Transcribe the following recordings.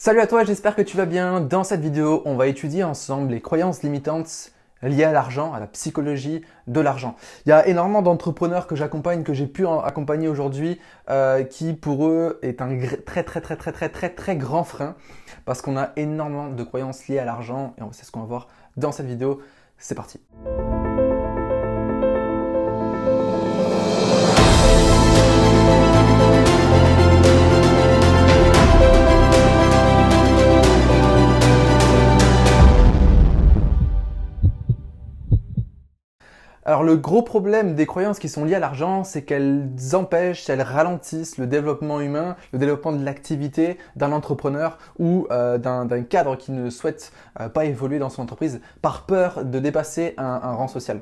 Salut à toi, j'espère que tu vas bien. Dans cette vidéo, on va étudier ensemble les croyances limitantes liées à l'argent, à la psychologie de l'argent. Il y a énormément d'entrepreneurs que j'accompagne, que j'ai pu accompagner aujourd'hui, qui pour eux est un très grand frein parce qu'on a énormément de croyances liées à l'argent et c'est ce qu'on va voir dans cette vidéo. C'est parti. Alors le gros problème des croyances qui sont liées à l'argent, c'est qu'elles empêchent, elles ralentissent le développement humain, le développement de l'activité d'un entrepreneur ou d'un cadre qui ne souhaite pas évoluer dans son entreprise par peur de dépasser un rang social.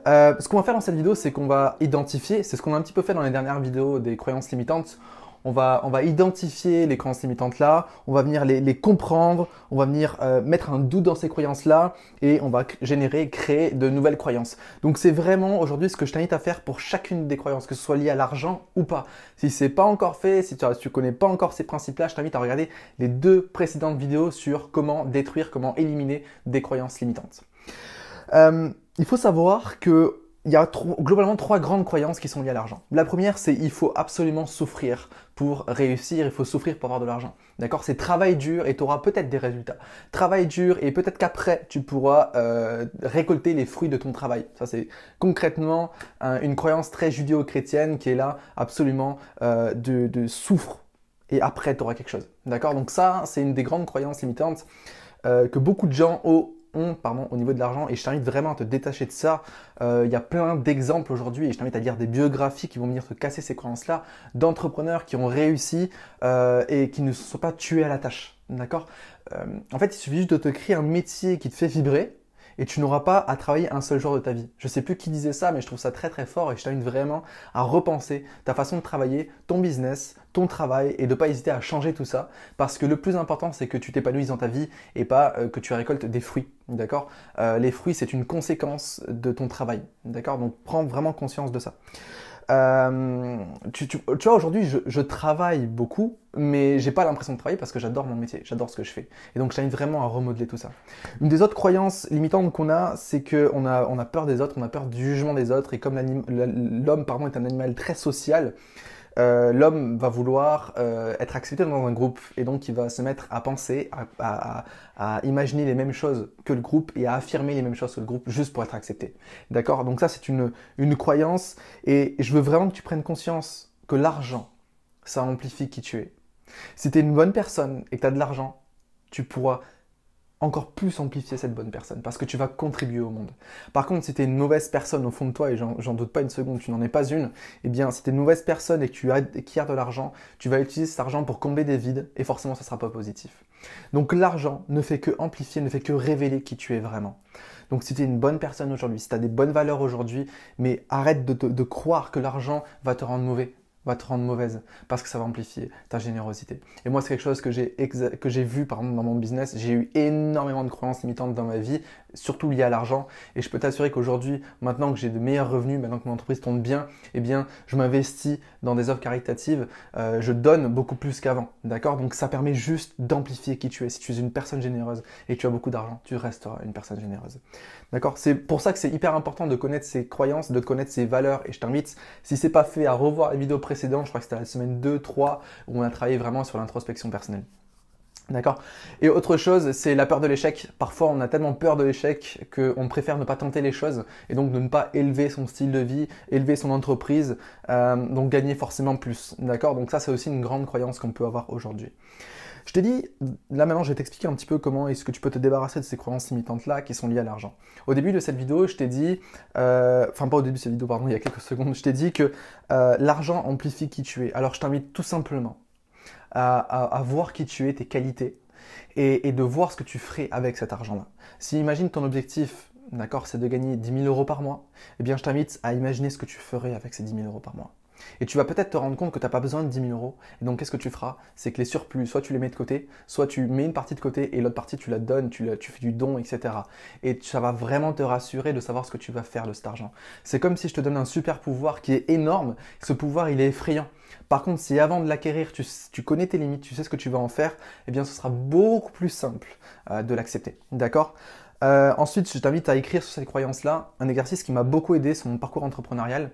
Ce qu'on va faire dans cette vidéo, c'est qu'on va identifier, c'est ce qu'on a un petit peu fait dans les dernières vidéos des croyances limitantes. On va identifier les croyances limitantes là, on va venir les comprendre, on va venir mettre un doute dans ces croyances là et on va créer de nouvelles croyances. Donc c'est vraiment aujourd'hui ce que je t'invite à faire pour chacune des croyances, que ce soit lié à l'argent ou pas. Si c'est pas encore fait, si tu connais pas encore ces principes là, je t'invite à regarder les deux précédentes vidéos sur comment détruire, comment éliminer des croyances limitantes. Il faut savoir que il y a globalement trois grandes croyances qui sont liées à l'argent. La première, c'est il faut absolument souffrir pour réussir, il faut souffrir pour avoir de l'argent. D'accord? C'est travail dur et tu auras peut-être des résultats. Travail dur et peut-être qu'après, tu pourras récolter les fruits de ton travail. Ça, c'est concrètement une croyance très judéo-chrétienne qui est là absolument de souffre et après, tu auras quelque chose. D'accord? Donc ça, c'est une des grandes croyances limitantes que beaucoup de gens ont au niveau de l'argent et je t'invite vraiment à te détacher de ça. Il y a plein d'exemples aujourd'hui et je t'invite à lire des biographies qui vont venir te casser ces croyances-là d'entrepreneurs qui ont réussi et qui ne se sont pas tués à la tâche. D'accord? En fait, il suffit juste de te créer un métier qui te fait vibrer et tu n'auras pas à travailler un seul jour de ta vie. Je sais plus qui disait ça, mais je trouve ça très fort et je t'invite vraiment à repenser ta façon de travailler, ton business, ton travail et de ne pas hésiter à changer tout ça parce que le plus important, c'est que tu t'épanouisses dans ta vie et pas que tu récoltes des fruits. D'accord? Les fruits, c'est une conséquence de ton travail. D'accord? Donc, prends vraiment conscience de ça. Tu vois, aujourd'hui, je travaille beaucoup, mais j'ai pas l'impression de travailler parce que j'adore mon métier, j'adore ce que je fais. Et donc, je t'invite vraiment à remodeler tout ça. Une des autres croyances limitantes qu'on a, c'est qu'on on a peur des autres, on a peur du jugement des autres. Et comme l'homme, est un animal très social, l'homme va vouloir être accepté dans un groupe et donc il va se mettre à penser, à imaginer les mêmes choses que le groupe et à affirmer les mêmes choses que le groupe juste pour être accepté. D'accord? Donc ça c'est une croyance et je veux vraiment que tu prennes conscience que l'argent, ça amplifie qui tu es. Si tu es une bonne personne et que tu as de l'argent, tu pourras encore plus amplifier cette bonne personne parce que tu vas contribuer au monde. Par contre, si tu es une mauvaise personne au fond de toi, et j'en doute pas une seconde, tu n'en es pas une, eh bien, si tu es une mauvaise personne et que tu acquiers de l'argent, tu vas utiliser cet argent pour combler des vides et forcément, ça ne sera pas positif. Donc, l'argent ne fait que amplifier, ne fait que révéler qui tu es vraiment. Donc, si tu es une bonne personne aujourd'hui, si tu as des bonnes valeurs aujourd'hui, mais arrête de croire que l'argent va te rendre mauvais, va te rendre mauvaise parce que ça va amplifier ta générosité. Et moi, c'est quelque chose que j'ai vu par exemple dans mon business. J'ai eu énormément de croyances limitantes dans ma vie, surtout liées à l'argent. Et je peux t'assurer qu'aujourd'hui, maintenant que j'ai de meilleurs revenus, maintenant que mon entreprise tourne bien, eh bien, je m'investis dans des offres caritatives. Je donne beaucoup plus qu'avant. D'accord? Donc, ça permet juste d'amplifier qui tu es. Si tu es une personne généreuse et que tu as beaucoup d'argent, tu resteras une personne généreuse. D'accord? C'est pour ça que c'est hyper important de connaître ses croyances, de connaître ses valeurs. Et je t'invite, si c'est pas fait, à revoir les vidéos précédentes. Je crois que c'était la semaine 2, 3, où on a travaillé vraiment sur l'introspection personnelle. D'accord? Et autre chose, c'est la peur de l'échec. Parfois, on a tellement peur de l'échec qu'on préfère ne pas tenter les choses et donc de ne pas élever son style de vie, élever son entreprise, donc gagner forcément plus. D'accord? Donc ça, c'est aussi une grande croyance qu'on peut avoir aujourd'hui. Je t'ai dit, là maintenant je vais t'expliquer un petit peu comment est-ce que tu peux te débarrasser de ces croyances limitantes-là qui sont liées à l'argent. Au début de cette vidéo, je t'ai dit, enfin pas au début de cette vidéo, pardon, il y a quelques secondes, je t'ai dit que l'argent amplifie qui tu es. Alors je t'invite tout simplement à voir qui tu es, tes qualités, et de voir ce que tu ferais avec cet argent-là. Si imagine ton objectif, d'accord, c'est de gagner 10 000 euros par mois, eh bien je t'invite à imaginer ce que tu ferais avec ces 10 000 euros par mois. Et tu vas peut-être te rendre compte que tu n'as pas besoin de 10 000 euros. Et donc, qu'est-ce que tu feras? C'est que les surplus, soit tu les mets de côté, soit tu mets une partie de côté et l'autre partie, tu la donnes, tu fais du don, etc. Et ça va vraiment te rassurer de savoir ce que tu vas faire de cet argent. C'est comme si je te donne un super pouvoir qui est énorme. Ce pouvoir, il est effrayant. Par contre, si avant de l'acquérir, tu connais tes limites, tu sais ce que tu vas en faire, eh bien, ce sera beaucoup plus simple de l'accepter. D'accord? Ensuite, je t'invite à écrire sur cette croyance-là un exercice qui m'a beaucoup aidé sur mon parcours entrepreneurial.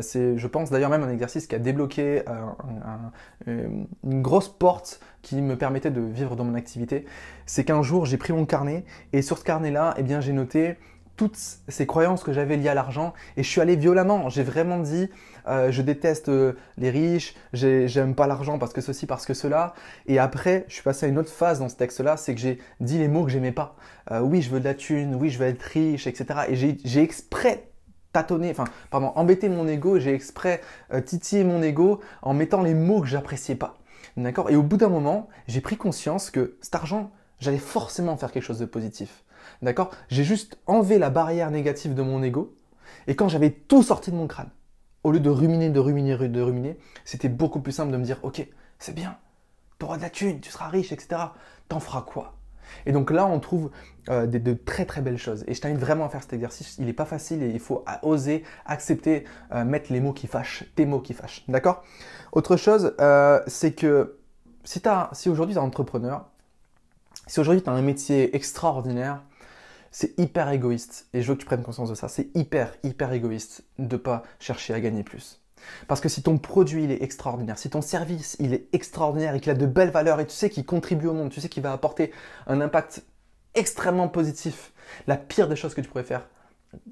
C'est, je pense d'ailleurs même un exercice qui a débloqué une grosse porte qui me permettait de vivre dans mon activité. C'est qu'un jour, j'ai pris mon carnet et sur ce carnet-là, eh bien, j'ai noté toutes ces croyances que j'avais liées à l'argent et je suis allé violemment. J'ai vraiment dit je déteste les riches, j'aime pas l'argent parce que ceci, parce que cela. Et après, je suis passé à une autre phase dans ce texte-là, c'est que j'ai dit les mots que j'aimais pas. Oui, je veux de la thune, oui, je veux être riche, etc. Et j'ai exprès embêté mon ego, j'ai exprès titillé mon ego en mettant les mots que j'appréciais pas. D'accord? Et au bout d'un moment, j'ai pris conscience que cet argent, j'allais forcément faire quelque chose de positif. D'accord? J'ai juste enlevé la barrière négative de mon ego. Et quand j'avais tout sorti de mon crâne, au lieu de ruminer, c'était beaucoup plus simple de me dire, ok, c'est bien, tu auras de la thune, tu seras riche, etc. T'en feras quoi? Et donc là, on trouve de très très belles choses. Et je t'invite vraiment à faire cet exercice. Il n'est pas facile et il faut oser accepter, mettre les mots qui fâchent, tes mots qui fâchent. D'accord? Autre chose, c'est que si aujourd'hui tu es entrepreneur, si aujourd'hui tu as un métier extraordinaire, c'est hyper égoïste, et je veux que tu prennes conscience de ça, c'est hyper égoïste de ne pas chercher à gagner plus. Parce que si ton produit il est extraordinaire, si ton service il est extraordinaire et qu'il a de belles valeurs et tu sais qu'il contribue au monde, tu sais qu'il va apporter un impact extrêmement positif, la pire des choses que tu pourrais faire,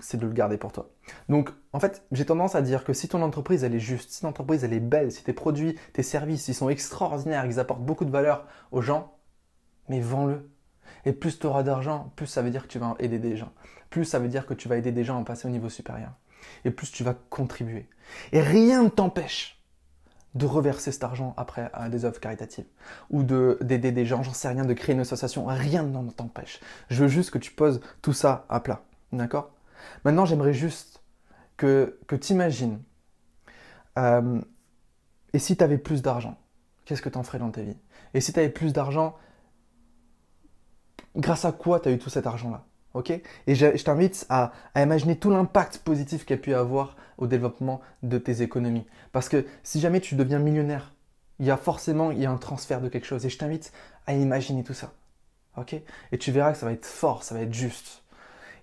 c'est de le garder pour toi. Donc en fait, j'ai tendance à dire que si ton entreprise elle est juste, si ton entreprise elle est belle, si tes produits, tes services ils sont extraordinaires, ils apportent beaucoup de valeur aux gens, mais vends-le. Et plus tu auras d'argent, plus ça veut dire que tu vas aider des gens. Plus ça veut dire que tu vas aider des gens à passer au niveau supérieur. Et plus tu vas contribuer. Et rien ne t'empêche de reverser cet argent après à des œuvres caritatives. Ou d'aider des gens, j'en sais rien, de créer une association. Rien ne t'empêche. Je veux juste que tu poses tout ça à plat. D'accord? Maintenant, j'aimerais juste que tu imagines. Et si tu avais plus d'argent, qu'est-ce que tu en ferais dans ta vie? Et si tu avais plus d'argent, grâce à quoi tu as eu tout cet argent-là? Okay? Et je t'invite à imaginer tout l'impact positif qu'il y a pu avoir au développement de tes économies. Parce que si jamais tu deviens millionnaire, il y a un transfert de quelque chose. Et je t'invite à imaginer tout ça. Okay? Et tu verras que ça va être fort, ça va être juste.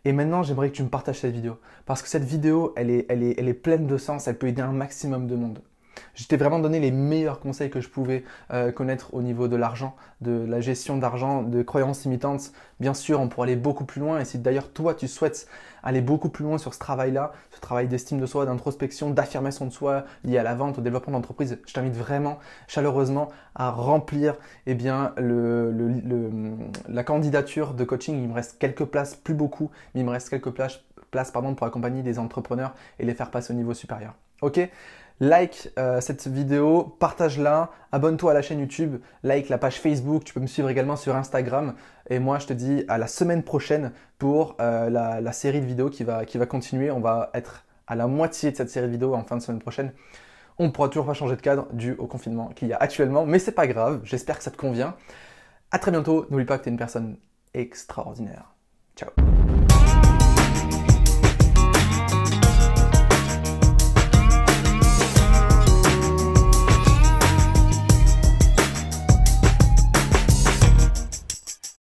Et maintenant, j'aimerais que tu me partages cette vidéo. Parce que cette vidéo, elle est pleine de sens, elle peut aider un maximum de monde. Je t'ai vraiment donné les meilleurs conseils que je pouvais connaître au niveau de l'argent, de la gestion d'argent, de croyances limitantes. Bien sûr, on pourrait aller beaucoup plus loin. Et si d'ailleurs toi, tu souhaites aller beaucoup plus loin sur ce travail-là, ce travail d'estime de soi, d'introspection, d'affirmation de soi lié à la vente, au développement d'entreprise, je t'invite vraiment chaleureusement à remplir la candidature de coaching. Il me reste quelques places, plus beaucoup, mais il me reste quelques places pour accompagner des entrepreneurs et les faire passer au niveau supérieur. Ok? Like cette vidéo, partage-la, abonne-toi à la chaîne YouTube, like la page Facebook, tu peux me suivre également sur Instagram. Et moi, je te dis à la semaine prochaine pour la série de vidéos qui va continuer. On va être à la moitié de cette série de vidéos en fin de semaine prochaine. On ne pourra toujours pas changer de cadre dû au confinement qu'il y a actuellement, mais c'est pas grave, j'espère que ça te convient. À très bientôt, n'oublie pas que tu es une personne extraordinaire. Ciao.